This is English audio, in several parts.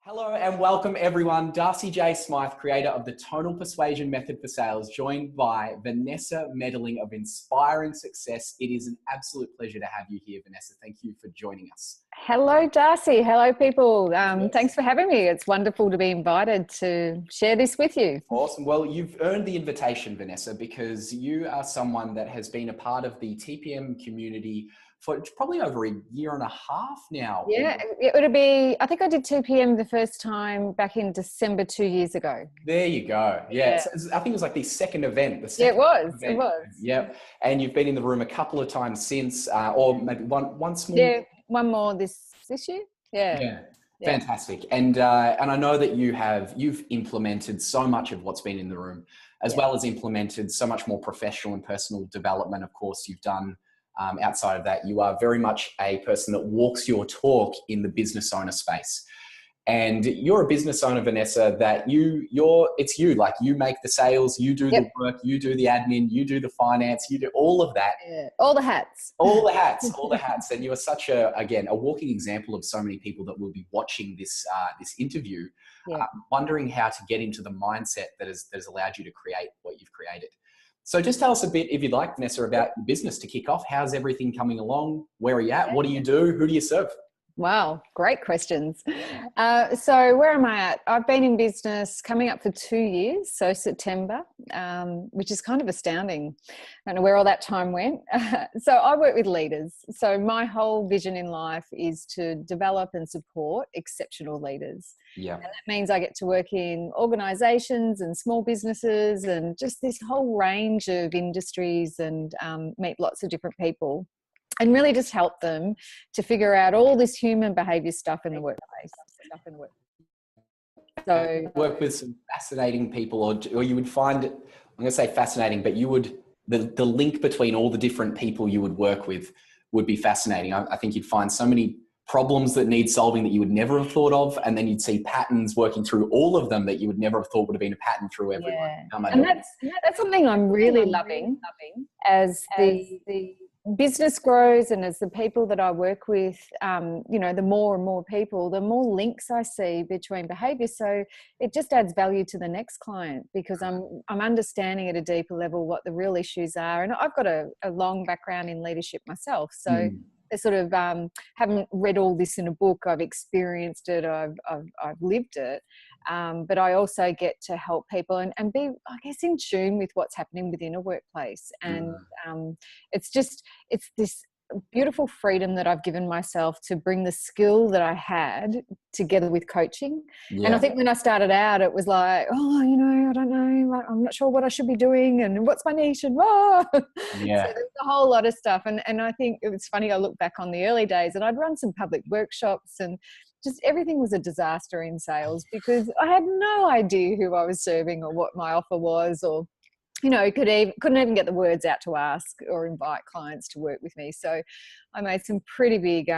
Hello and welcome everyone. Darcy J. Smyth, creator of the Tonal Persuasion Method for Sales, joined by Vanessa Medling of Inspiring Success. It is an absolute pleasure to have you here, Vanessa. Thank you for joining us. Hello, Darcy. Hello, people. Thanks for having me. It's wonderful to be invited to share this with you. Awesome. Well, you've earned the invitation, Vanessa, because you are someone that has been a part of the TPM community for probably over a year and a half now. Yeah, it would be, I think I did 2 p.m. the first time back in December 2 years ago. There you go. Yeah. So I think it was like the second event. It was. Yep. And you've been in the room a couple of times since, or maybe once more. Yeah, one more this year. Yeah. Fantastic. And I know that you've implemented so much of what's been in the room, as well as implemented so much more professional and personal development. Of course, you've done outside of that. You are very much a person that walks your talk in the business owner space. And you're a business owner, Vanessa, that it's you, like you make the sales, you do the work, you do the admin, you do the finance, you do all of that. Yeah. All the hats. All the hats. And you are such a walking example of so many people that will be watching this interview, wondering how to get into the mindset that has allowed you to create what you've created. So just tell us a bit, if you'd like, Vanessa, about your business to kick off. How's everything coming along? Where are you at? What do you do? Who do you serve? Wow, great questions. So where am I at? I've been in business coming up for 2 years, so September, which is kind of astounding. I don't know where all that time went. So I work with leaders. So my whole vision in life is to develop and support exceptional leaders. Yeah. And that means I get to work in organisations and small businesses and just this whole range of industries and meet lots of different people. And really just help them to figure out all this human behaviour stuff in the workplace. So work with some fascinating people, or you would find it, I'm going to say fascinating, but you would, the link between all the different people you would work with would be fascinating. I think you'd find so many problems that need solving that you would never have thought of, and then you'd see patterns working through all of them that you would never have thought would have been a pattern through everyone. Yeah. And that's something I'm really loving as the business grows, and as the people that I work with, the more and more people, the more links I see between behaviour. So it just adds value to the next client, because I'm understanding at a deeper level what the real issues are. And I've got a long background in leadership myself, so I sort of haven't read all this in a book. I've experienced it. I've lived it. But I also get to help people and be, I guess, in tune with what's happening within a workplace. And it's this beautiful freedom that I've given myself to bring the skill that I had together with coaching. Yeah. And I think when I started out, it was like, I don't know, I'm not sure what I should be doing and what's my niche and So there's a whole lot of stuff. And I think it was funny, I look back on the early days and I'd run some public workshops and just everything was a disaster in sales because I had no idea who I was serving or what my offer was, or couldn't even get the words out to ask or invite clients to work with me. So I made some pretty big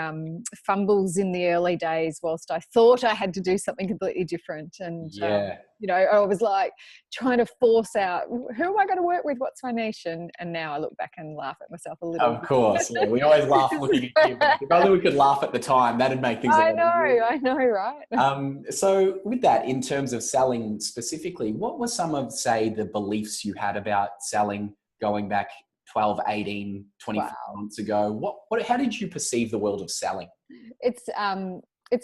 fumbles in the early days whilst I thought I had to do something completely different. And, I was like trying to force out, who am I going to work with? What's my niche? And now I look back and laugh at myself a little. Of course. Yeah. We always laugh looking at you. If only we could laugh at the time, that'd make things I know, right? So with that, in terms of selling specifically, what were some of, say, the beliefs you had about selling going back 12, 18, 24 months ago? How did you perceive the world of selling? It's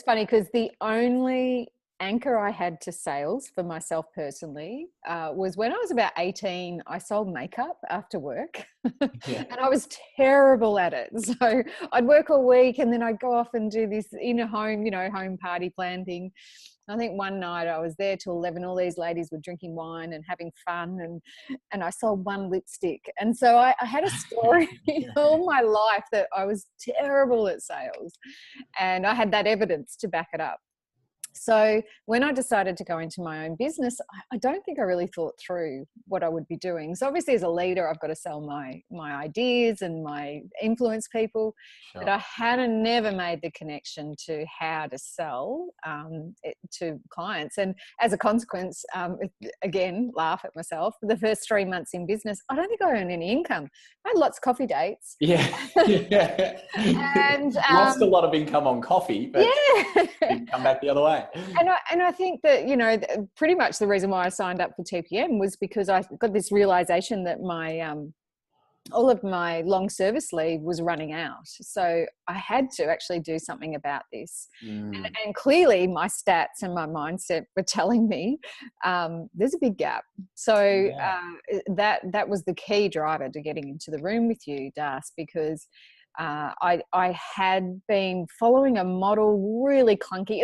funny because the only anchor I had to sales for myself personally was when I was about 18, I sold makeup after work and I was terrible at it. So I'd work all week and then I'd go off and do this in a home, home party plan thing. I think one night I was there till 11. All these ladies were drinking wine and having fun, and I sold one lipstick. And so I had a story all my life that I was terrible at sales, and I had that evidence to back it up. So when I decided to go into my own business, I don't think I really thought through what I would be doing. So obviously as a leader, I've got to sell my ideas and my influence people, but I hadn't never made the connection to how to sell to clients. And as a consequence, again, laugh at myself, for the first 3 months in business, I don't think I earned any income. I had lots of coffee dates. Yeah. And lost a lot of income on coffee, but didn't come back the other way. And I think that, you know, pretty much the reason why I signed up for TPM was because I got this realization that my all of my long service leave was running out. So I had to actually do something about this. And clearly my stats and my mindset were telling me there's a big gap. So that was the key driver to getting into the room with you, Darcy, because I had been following a model really clunky.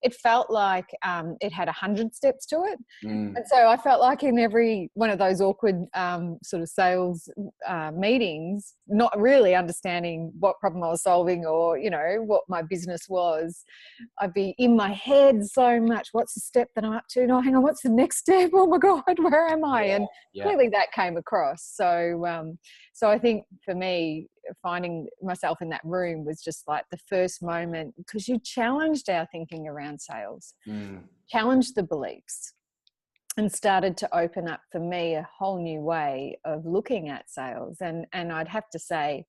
It felt like it had 100 steps to it. And so I felt like in every one of those awkward sort of sales meetings, not really understanding what problem I was solving or, you know, what my business was, I'd be in my head so much. What's the step that I'm up to? No, hang on, what's the next step? Oh my God, where am I? And clearly that came across. So, so I think for me, finding myself in that room was just like the first moment, because you challenged our thinking around sales, challenged the beliefs, and started to open up for me a whole new way of looking at sales. And I'd have to say,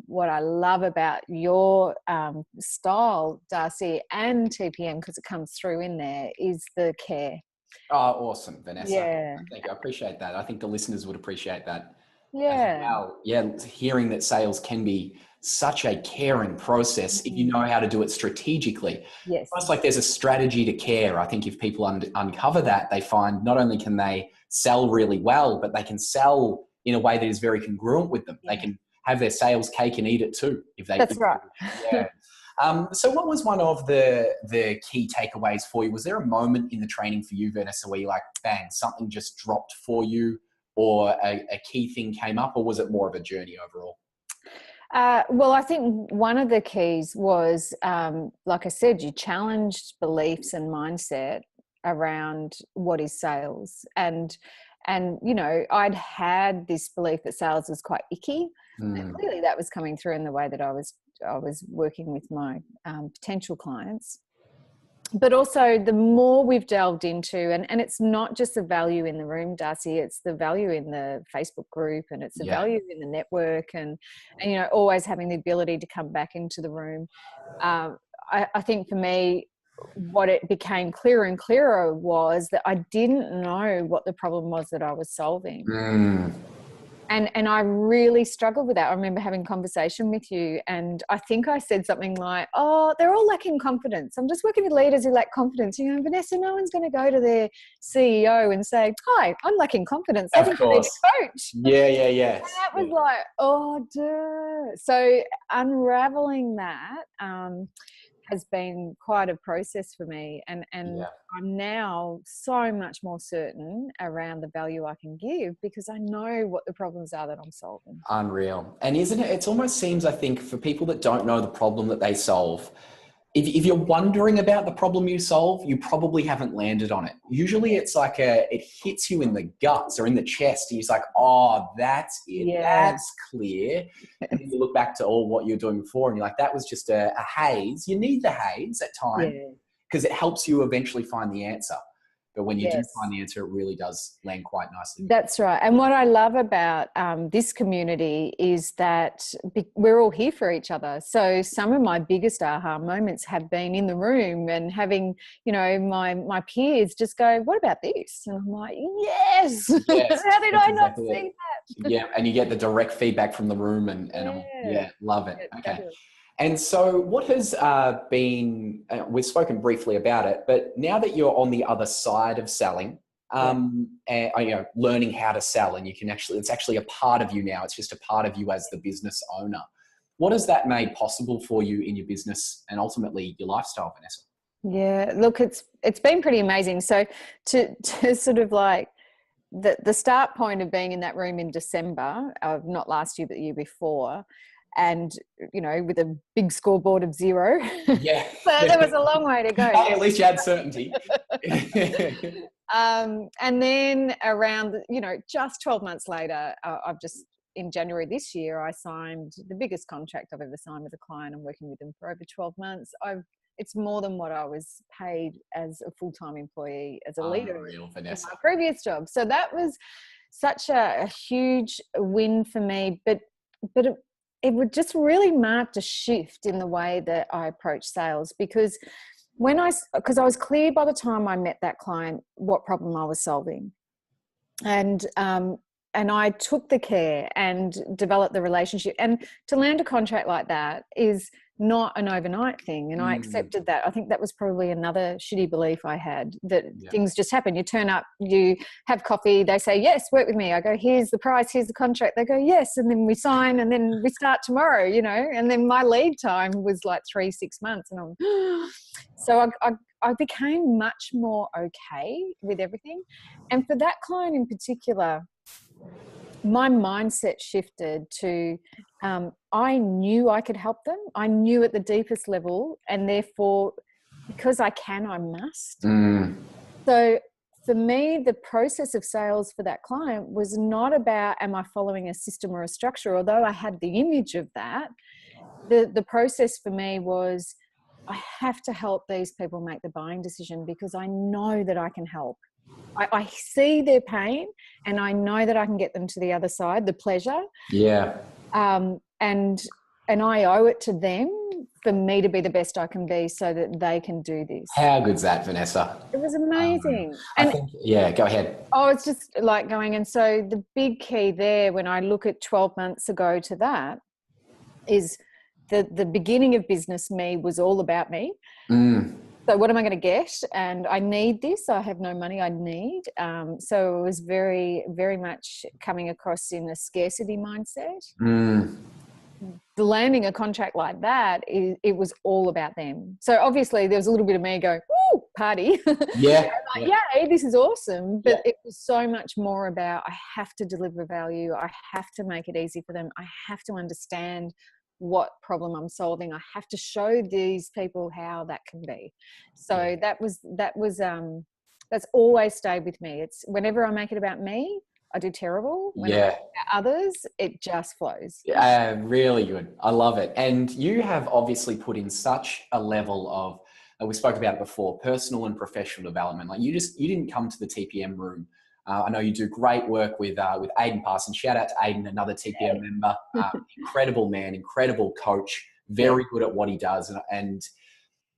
what I love about your style, Darcy, and TPM, because it comes through in there, is the care. Oh, awesome, Vanessa. Yeah. Thank you. I appreciate that. I think the listeners would appreciate that. Yeah. As well. Yeah, hearing that sales can be such a caring process if you know how to do it strategically. Yes. It's like there's a strategy to care. I think if people uncover that, they find not only can they sell really well, but they can sell in a way that is very congruent with them. They can have their sales cake and eat it too. That's right. Yeah. So what was one of the key takeaways for you? Was there a moment in the training for you, Vanessa, where you're like, bang, something just dropped for you, or a key thing came up, or was it more of a journey overall? Well, I think one of the keys was, like I said, you challenged beliefs and mindset around what is sales. And you know, I'd had this belief that sales was quite icky. And clearly that was coming through in the way that I was working with my potential clients. But also the more we've delved into, and it's not just the value in the room, Darcy, it's the value in the Facebook group, and it's the value in the network, and you know, always having the ability to come back into the room. I think for me, what it became clearer and clearer was that I didn't know what the problem was that I was solving. And I really struggled with that. I remember having a conversation with you, and I think I said something like, oh, they're all lacking confidence. I'm just working with leaders who lack confidence. You know, Vanessa, no one's going to go to their CEO and say, hi, I'm lacking confidence. I think I need a coach. Yeah. And that was like, oh, duh. So unraveling that has been quite a process for me, and I'm now so much more certain around the value I can give, because I know what the problems are that I'm solving. Unreal. And isn't it, it almost seems, I think, for people that don't know the problem that they solve, if you're wondering about the problem you solve, you probably haven't landed on it. Usually it's like it hits you in the guts or in the chest, and you're like, oh, that's it. That's clear. And then you look back to all what you're doing before, and you're like, that was just a haze. You need the haze at times because it helps you eventually find the answer. But when you do find the answer, it really does land quite nicely. That's right. And what I love about this community is that we're all here for each other. So some of my biggest aha moments have been in the room and having, you know, my peers just go, what about this? And I'm like, yes. How did I not see that? Yeah. And you get the direct feedback from the room, and love it. Okay. And so what has been, we've spoken briefly about it, but now that you're on the other side of selling, and, you know, learning how to sell, and you can actually, it's actually a part of you now. It's just a part of you as the business owner. What has that made possible for you in your business and ultimately your lifestyle, Vanessa? Yeah, look, it's been pretty amazing. So to sort of like the start point of being in that room in December of not last year, but the year before, and, you know, with a big scoreboard of 0. Yeah. So there was a long way to go. Hey, at least you had certainty. And then around, you know, just 12 months later, in January this year, I signed the biggest contract I've ever signed with a client. I'm working with them for over 12 months. it's more than what I was paid as a full-time employee, as a leader Unreal, in Vanessa. my previous job. So that was such a huge win for me, but it would just really marked a shift in the way that I approach sales, because because I was clear by the time I met that client what problem I was solving. And I took the care and developed the relationship. And to land a contract like that is not an overnight thing. And I accepted that. I think that was probably another shitty belief I had, that things just happen. You turn up, you have coffee, they say, yes, work with me. I go, here's the price, here's the contract. They go, yes. And then we sign, and then we start tomorrow, you know. And then my lead time was like 3-6 months. And so I became much more okay with everything. And for that client in particular, my mindset shifted to I knew I could help them. I knew at the deepest level, and therefore, because I can, I must. So for me, the process of sales for that client was not about, am I following a system or a structure? Although I had the image of that, the process for me was, I have to help these people make the buying decision, because I know that I can help. I see their pain, and I know that I can get them to the other side, the pleasure. Yeah. And I owe it to them for me to be the best I can be, so that they can do this. How good's that, Vanessa? It was amazing. I think, go ahead. Oh, it's just like going. And so the big key there, when I look at 12 months ago to that, is the beginning of business me was all about me. So what am I going to get? And I need this. I have no money. I need. So it was very, very much coming across in a scarcity mindset. The landing a contract like that, it was all about them. So obviously there was a little bit of me going, woo, party. Yeah. Like, yay, this is awesome. But it was so much more about, I have to deliver value. I have to make it easy for them. I have to understand what problem I'm solving. I have to show these people how that can be. So that's always stayed with me. It's whenever I make it about me, I do terrible. When I make it about others, it just flows. Really good. I love it. And you have obviously put in such a level of, we spoke about it before, personal and professional development. Like you didn't come to the TPM room. I know you do great work with Aidan Parsons. Shout out to Aidan, another TPM member. Incredible man, incredible coach, very good at what he does. And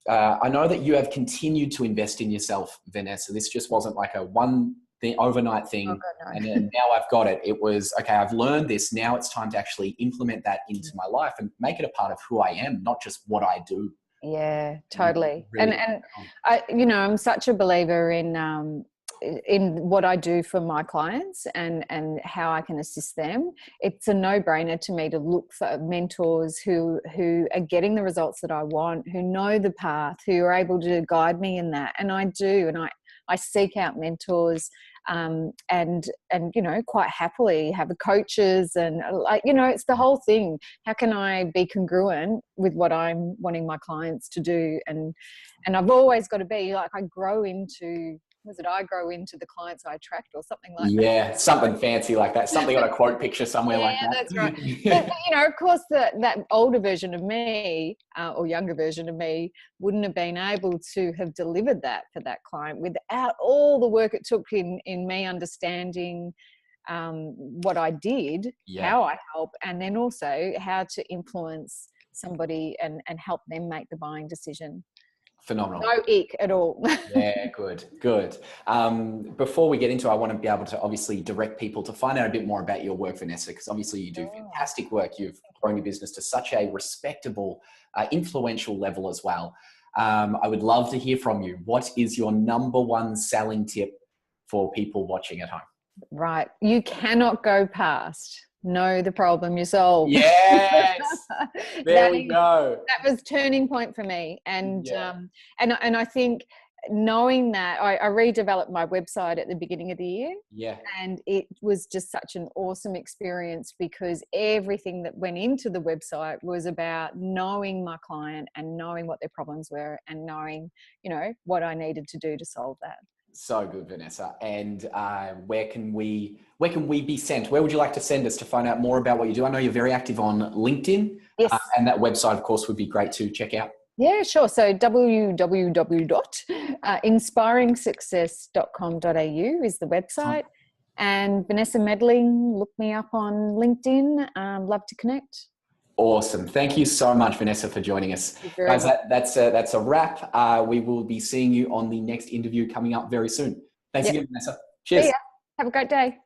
I know that you have continued to invest in yourself, Vanessa. This just wasn't like a one thing, overnight thing. Oh, God, no. And now I've got it. It was, okay, I've learned this. Now it's time to actually implement that into my life and make it a part of who I am, not just what I do. Yeah, totally. Really and I, I'm such a believer in what I do for my clients and how I can assist them. It's a no-brainer to me to look for mentors who are getting the results that I want, who know the path, who are able to guide me in that. And I do, and I seek out mentors and quite happily have coaches and it's the whole thing. How can I be congruent with what I'm wanting my clients to do? And I've always got to be like, I grow into the clients I attract, or something like that. Yeah, something fancy like that. Something on a quote picture somewhere like that. Yeah, that's right. But, of course, that older version of me or younger version of me wouldn't have been able to have delivered that for that client without all the work it took in me understanding what I did, how I help, and then also how to influence somebody and help them make the buying decision. Phenomenal. No ick at all. Yeah, good. Before we get into it, I want to be able to obviously direct people to find out a bit more about your work, Vanessa, because obviously you do fantastic work. You've grown your business to such a respectable, influential level as well. I would love to hear from you. What is your number one selling tip for people watching at home? Right. You cannot go past know the problem you solve. Yes. There we go. That was turning point for me. And I think knowing that, I redeveloped my website at the beginning of the year. Yeah. And it was just such an awesome experience, because everything that went into the website was about knowing my client and knowing what their problems were and knowing, what I needed to do to solve that. So good, Vanessa. And where can we be sent? Where would you like to send us to find out more about what you do? I know you're very active on LinkedIn. Yes. And that website, of course, would be great to check out. Yeah, sure. So www.inspiringsuccess.com.au is the website. And Vanessa Medling, look me up on LinkedIn. Love to connect. Awesome. Thank you so much, Vanessa, for joining us. Guys, that's a wrap. We will be seeing you on the next interview coming up very soon. Thanks again, Vanessa. Cheers. See ya. Have a great day.